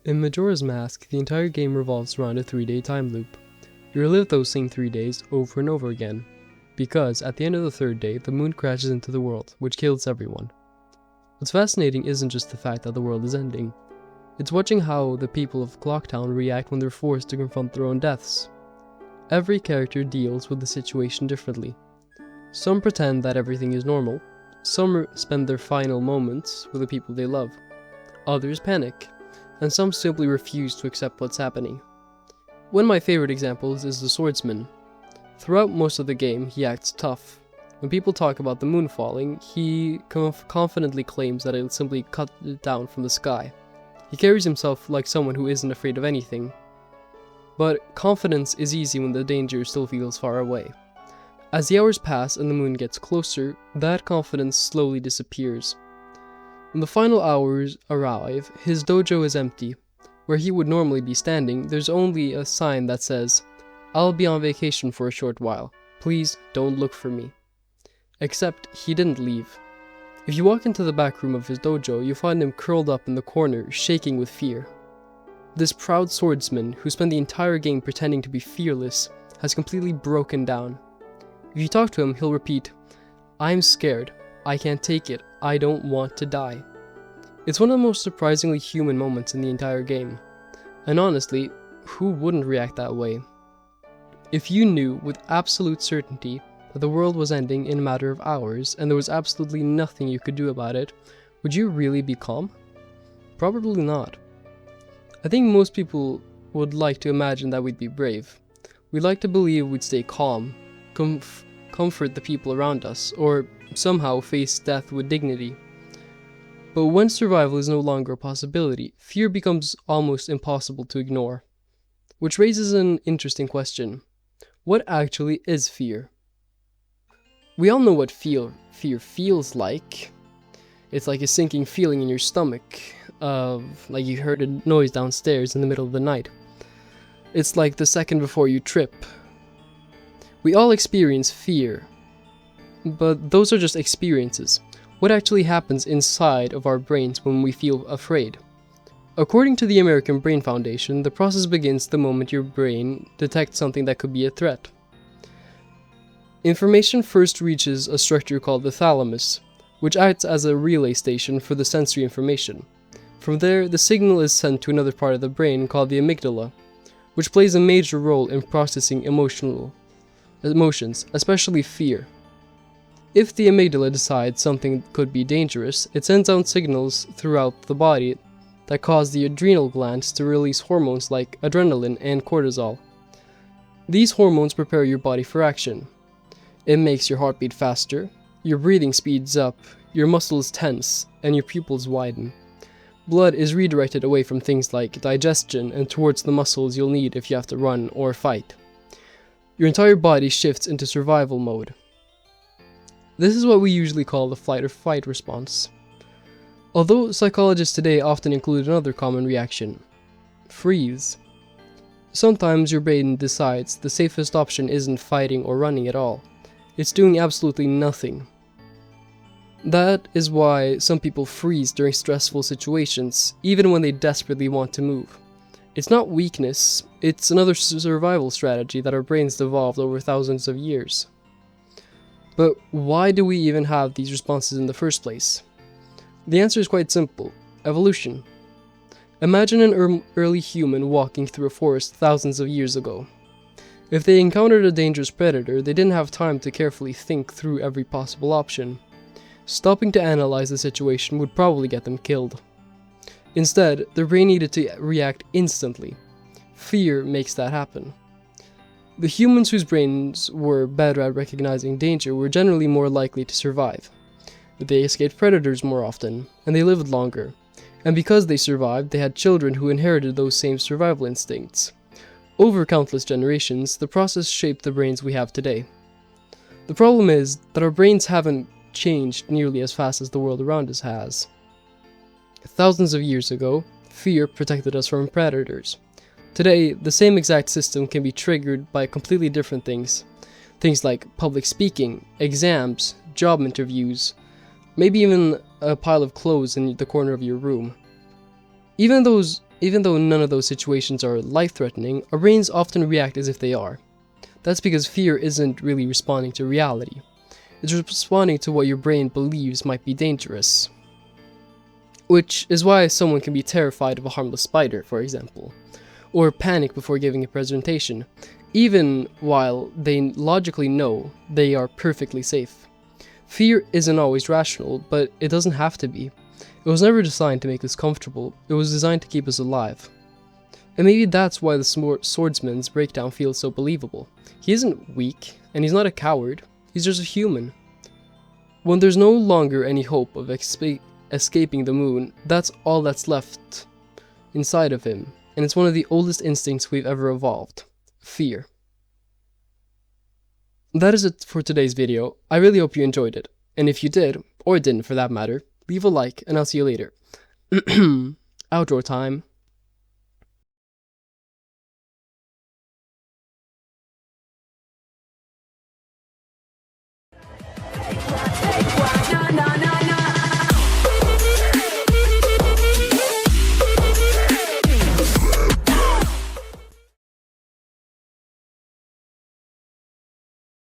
In Majora's Mask, the entire game revolves around a 3-day time loop. You relive those same 3 days over and over again, because at the end of the third day, the moon crashes into the world, which kills everyone. What's fascinating isn't just the fact that the world is ending, it's watching how the people of Clocktown react when they're forced to confront their own deaths. Every character deals with the situation differently. Some pretend that everything is normal, some spend their final moments with the people they love, others panic, and some simply refuse to accept what's happening. One of my favorite examples is the swordsman. Throughout most of the game, he acts tough. When people talk about the moon falling, he confidently claims that it'll simply cut it down from the sky. He carries himself like someone who isn't afraid of anything. But confidence is easy when the danger still feels far away. As the hours pass and the moon gets closer, that confidence slowly disappears. When the final hours arrive, his dojo is empty. Where he would normally be standing, there's only a sign that says, "I'll be on vacation for a short while. Please don't look for me." Except he didn't leave. If you walk into the back room of his dojo, you find him curled up in the corner, shaking with fear. This proud swordsman, who spent the entire game pretending to be fearless, has completely broken down. If you talk to him, he'll repeat, "I'm scared. I can't take it. I don't want to die." It's one of the most surprisingly human moments in the entire game. And honestly, who wouldn't react that way? If you knew with absolute certainty that the world was ending in a matter of hours and there was absolutely nothing you could do about it, would you really be calm? Probably not. I think most people would like to imagine that we'd be brave. We'd like to believe we'd stay calm, comfort the people around us, or somehow face death with dignity. But when survival is no longer a possibility, fear becomes almost impossible to ignore. Which raises an interesting question. What actually is fear? We all know what fear feels like. It's like a sinking feeling in your stomach, like you heard a noise downstairs in the middle of the night. It's like the second before you trip. We all experience fear, but those are just experiences. What actually happens inside of our brains when we feel afraid? According to the American Brain Foundation, the process begins the moment your brain detects something that could be a threat. Information first reaches a structure called the thalamus, which acts as a relay station for the sensory information. From there, the signal is sent to another part of the brain called the amygdala, which plays a major role in processing emotions, especially fear. If the amygdala decides something could be dangerous, it sends out signals throughout the body that cause the adrenal glands to release hormones like adrenaline and cortisol. These hormones prepare your body for action. It makes your heart beat faster, your breathing speeds up, your muscles tense, and your pupils widen. Blood is redirected away from things like digestion and towards the muscles you'll need if you have to run or fight. Your entire body shifts into survival mode. This is what we usually call the flight or fight response. Although psychologists today often include another common reaction: freeze. Sometimes your brain decides the safest option isn't fighting or running at all. It's doing absolutely nothing. That is why some people freeze during stressful situations, even when they desperately want to move. It's not weakness, it's another survival strategy that our brains evolved over thousands of years. But why do we even have these responses in the first place? The answer is quite simple: evolution. Imagine an early human walking through a forest thousands of years ago. If they encountered a dangerous predator, they didn't have time to carefully think through every possible option. Stopping to analyze the situation would probably get them killed. Instead, their brain needed to react instantly. Fear makes that happen. The humans whose brains were better at recognizing danger were generally more likely to survive. They escaped predators more often, and they lived longer. And because they survived, they had children who inherited those same survival instincts. Over countless generations, the process shaped the brains we have today. The problem is that our brains haven't changed nearly as fast as the world around us has. Thousands of years ago, fear protected us from predators. Today, the same exact system can be triggered by completely different things. Things like public speaking, exams, job interviews, maybe even a pile of clothes in the corner of your room. Even though none of those situations are life-threatening, our brains often react as if they are. That's because fear isn't really responding to reality. It's responding to what your brain believes might be dangerous. Which is why someone can be terrified of a harmless spider, for example, or panic before giving a presentation, even while they logically know they are perfectly safe. Fear isn't always rational, but it doesn't have to be. It was never designed to make us comfortable, it was designed to keep us alive. And maybe that's why the swordsman's breakdown feels so believable. He isn't weak, and he's not a coward, he's just a human. When there's no longer any hope of escaping the moon, that's all that's left inside of him, and it's one of the oldest instincts we've ever evolved: fear. That is it for today's video. I really hope you enjoyed it, and if you did, or didn't for that matter, leave a like, and I'll see you later. Outro time.